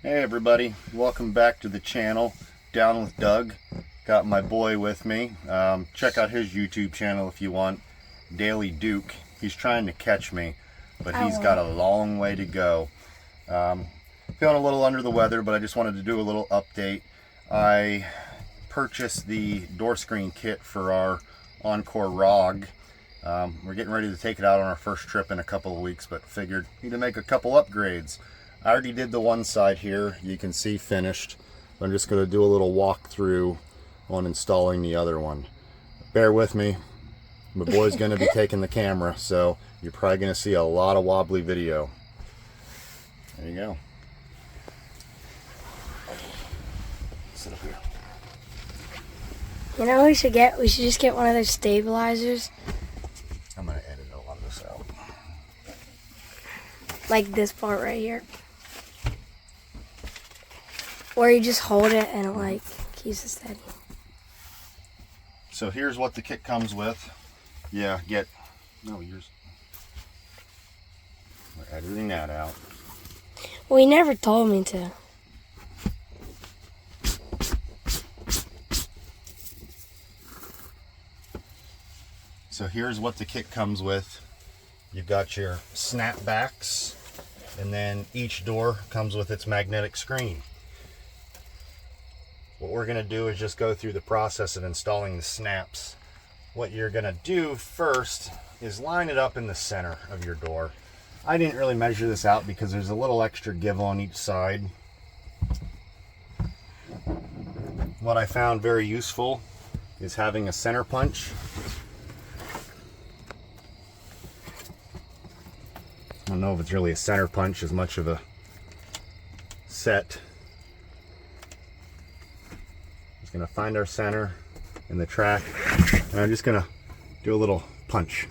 Hey everybody, welcome back to the channel. Down with Doug. Got my boy with me. Check out his YouTube channel if you want. Daily Duke. He's trying to catch me, but he's got a long way to go. Feeling a little under the weather, but I just wanted to do a little update. I purchased the door screen kit for our Encore ROG. We're getting ready to take it out on our first trip in a couple of weeks, but figured need to make a couple upgrades. I already did the one side here, you can see finished. I'm just going to do a little walkthrough on installing the other one. Bear with me, my boy's going to be taking the camera, so you're probably going to see a lot of wobbly video. There you go. Sit up here. You know what we should get? We should just get one of those stabilizers. I'm going to edit a lot of this out. Like this part right here. Where you just hold it and it like keeps it steady. So here's what the kit comes with. Yeah, we're editing that out. Well, he never told me to. So here's what the kit comes with. You've got your snapbacks, and then each door comes with its magnetic screen. What we're going to do is just go through the process of installing the snaps. What you're going to do first is line it up in the center of your door. I didn't really measure this out because there's a little extra give on each side. What I found very useful is having a center punch. I don't know if it's really a center punch as much of a set. Gonna find our center in the track, and I'm just gonna do a little punch.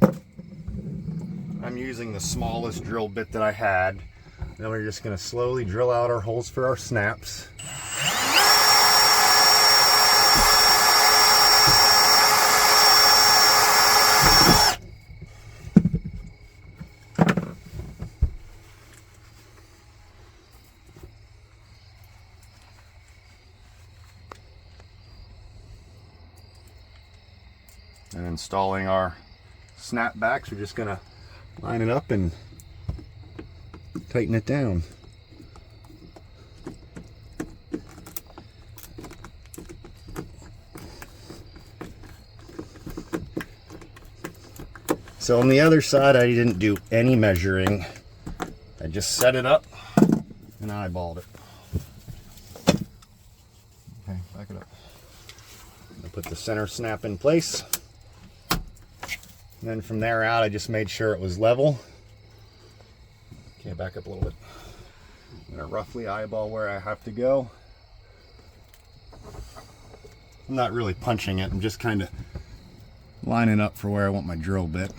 I'm using the smallest drill bit that I had. Then we're just gonna slowly drill out our holes for our snaps. And installing our snapbacks, we're just going to line it up and tighten it down. So on the other side, I didn't do any measuring. I just set it up and eyeballed it. Okay, back it up. I'm going to put the center snap in place. And then from there out, I just made sure it was level. Okay, back up a little bit. I'm gonna roughly eyeball where I have to go. I'm not really punching it, I'm just kind of lining up for where I want my drill bit.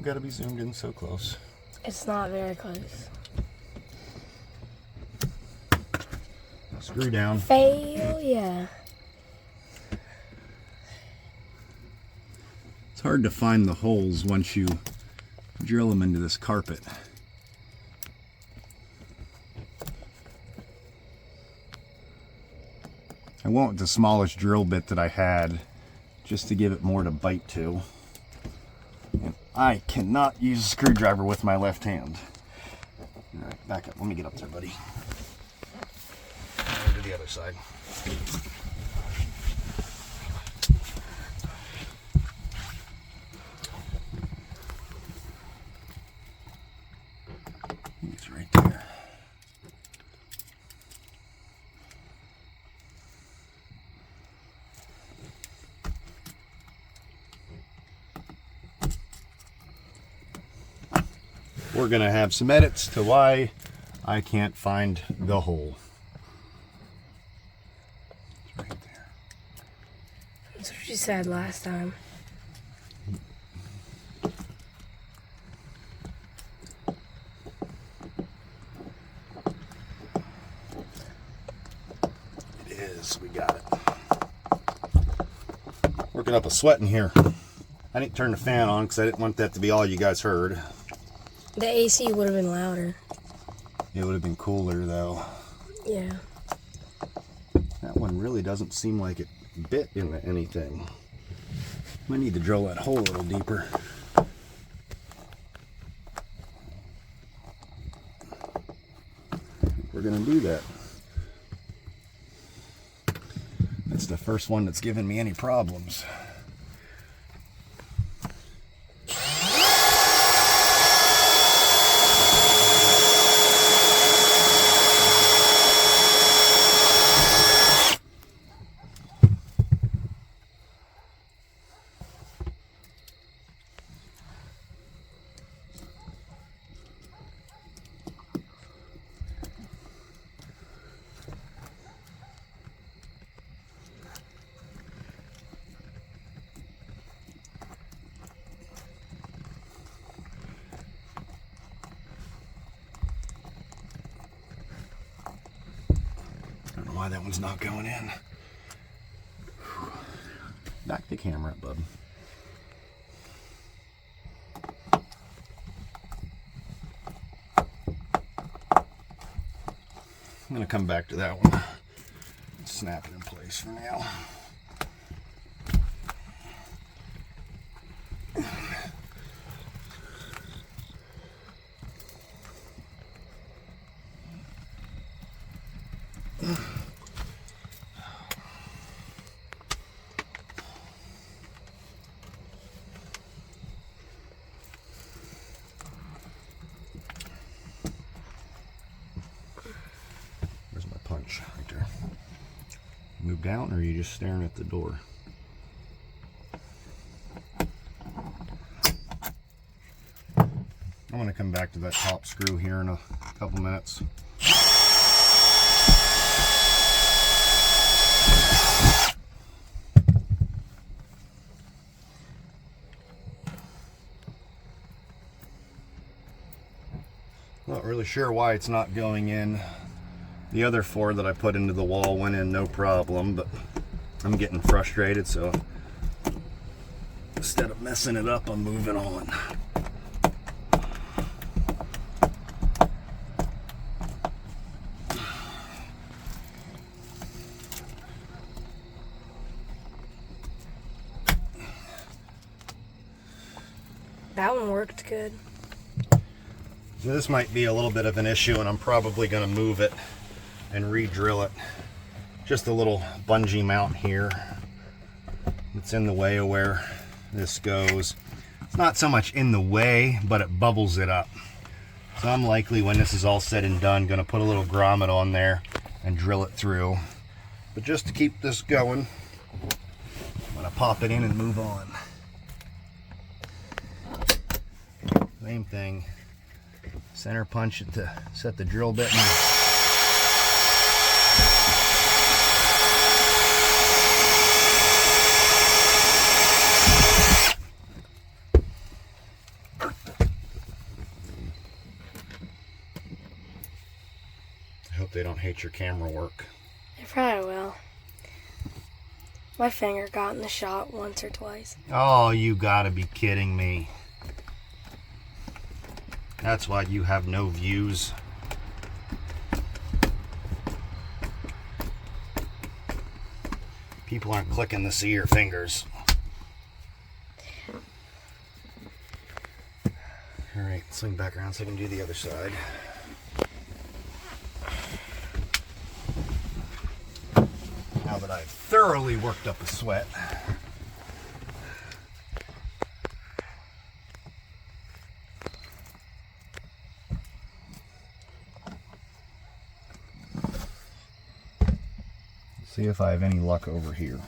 Got to be zoomed in so close. It's not very close. Screw down. Fail, yeah. It's hard to find the holes once you drill them into this carpet. I went the smallest drill bit that I had just to give it more to bite to. I cannot use a screwdriver with my left hand. All right, back up. Let me get up there, buddy. Over to the other side. It's right there. We're going to have some edits to why I can't find the hole. It's right there. That's what you said last time. is. We got it. Working up a sweat in here. I didn't turn the fan on because I didn't want that to be all you guys heard. The AC would have been louder. It would have been cooler though. Yeah. That one really doesn't seem like it bit into anything. Might need to drill that hole a little deeper. We're gonna do that. That's the first one that's given me any problems. Why that one's not going in. Back the camera up, bub. I'm gonna come back to that one. Snap it in place for now. Where's my punch? Right there. Move down, or are you just staring at the door? I'm going to come back to that top screw here in a couple minutes. Not really sure why it's not going in. The other 4 that I put into the wall went in no problem, but I'm getting frustrated, so instead of messing it up, I'm moving on. That one worked good. This might be a little bit of an issue, and I'm probably going to move it and re-drill it. Just a little bungee mount here. It's in the way of where this goes. It's not so much in the way, but it bubbles it up. So I'm likely, when this is all said and done, going to put a little grommet on there and drill it through. But just to keep this going, I'm going to pop it in and move on. Same thing. Center punch it to set the drill bit. I hope they don't hate your camera work. They probably will. My finger got in the shot once or twice. Oh, you gotta be kidding me. That's why you have no views. People aren't clicking to see your fingers. Alright, swing back around so I can do the other side. Now that I've thoroughly worked up a sweat, see if I have any luck over here.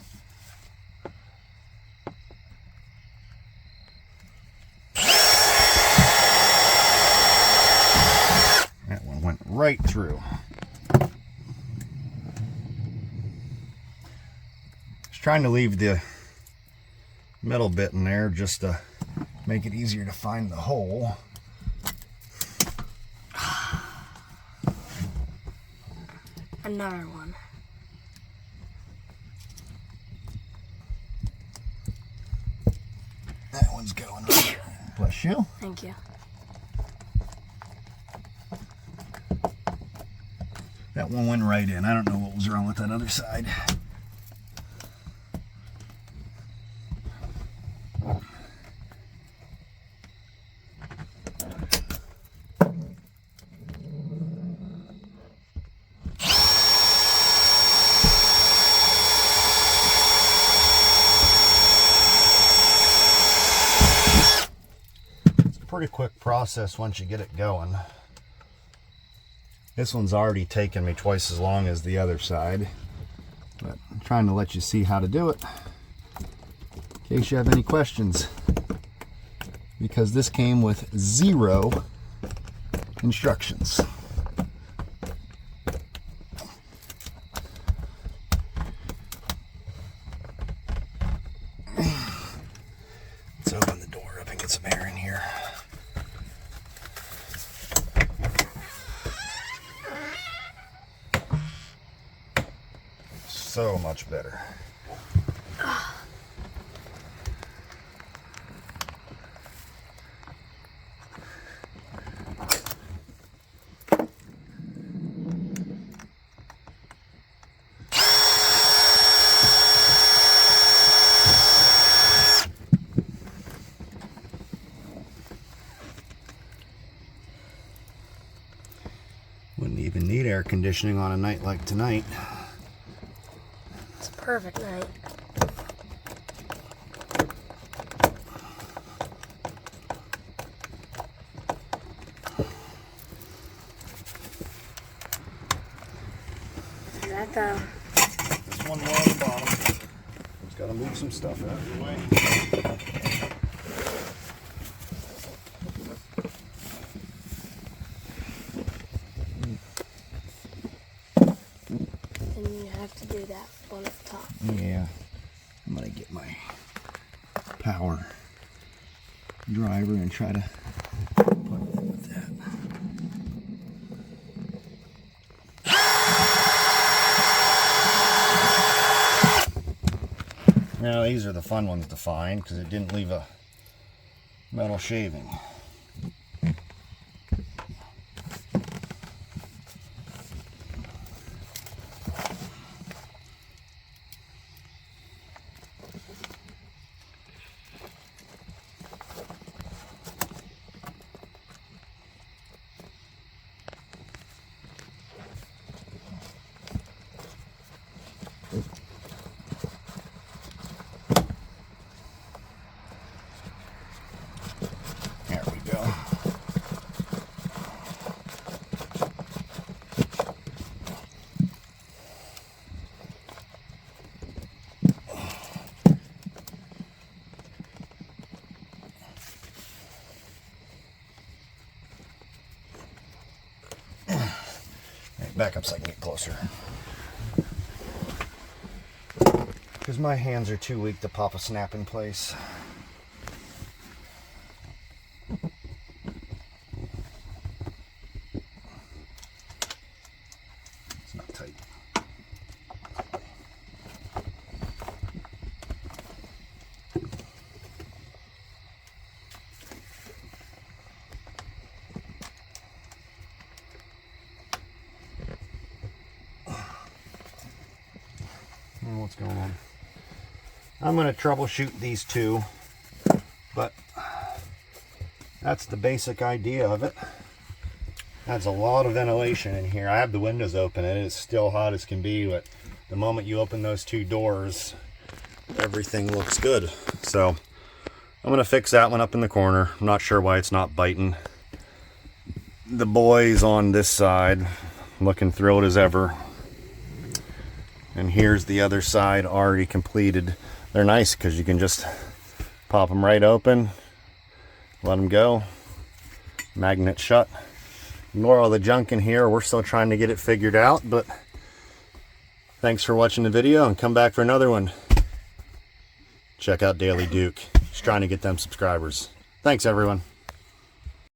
That one went right through. Just trying to leave the metal bit in there just to make it easier to find the hole. Another one. one's going. Bless you. Thank you. That one went right in. I don't know what was wrong with that other side. It's a pretty quick process once you get it going. This one's already taken me twice as long as the other side, but I'm trying to let you see how to do it in case you have any questions, because this came with 0 instructions. Let's open the door up and get some air in here. So much better. Wouldn't even need air conditioning on a night like tonight. It's a perfect night. Is that the... There's one more on the bottom. Just gotta move some stuff out of the way. And you have to do that one at the top. Yeah, I'm gonna get my power driver and try to put it with that. Now these are the fun ones to find because it didn't leave a metal shaving. There we go. Right, back up so I can get closer. Because my hands are too weak to pop a snap in place. It's not tight. What's going on? I'm going to troubleshoot these two, but that's the basic idea of it. That's a lot of ventilation in here. I have the windows open and it's still hot as can be, but the moment you open those two doors, everything looks good. So I'm going to fix that one up in the corner. I'm not sure why it's not biting. The boys on this side looking thrilled as ever. And here's the other side already completed. They're nice because you can just pop them right open, let them go, magnet shut. Ignore all the junk in here. We're still trying to get it figured out, but thanks for watching the video and come back for another one. Check out Daily Duke. He's trying to get them subscribers. Thanks, everyone.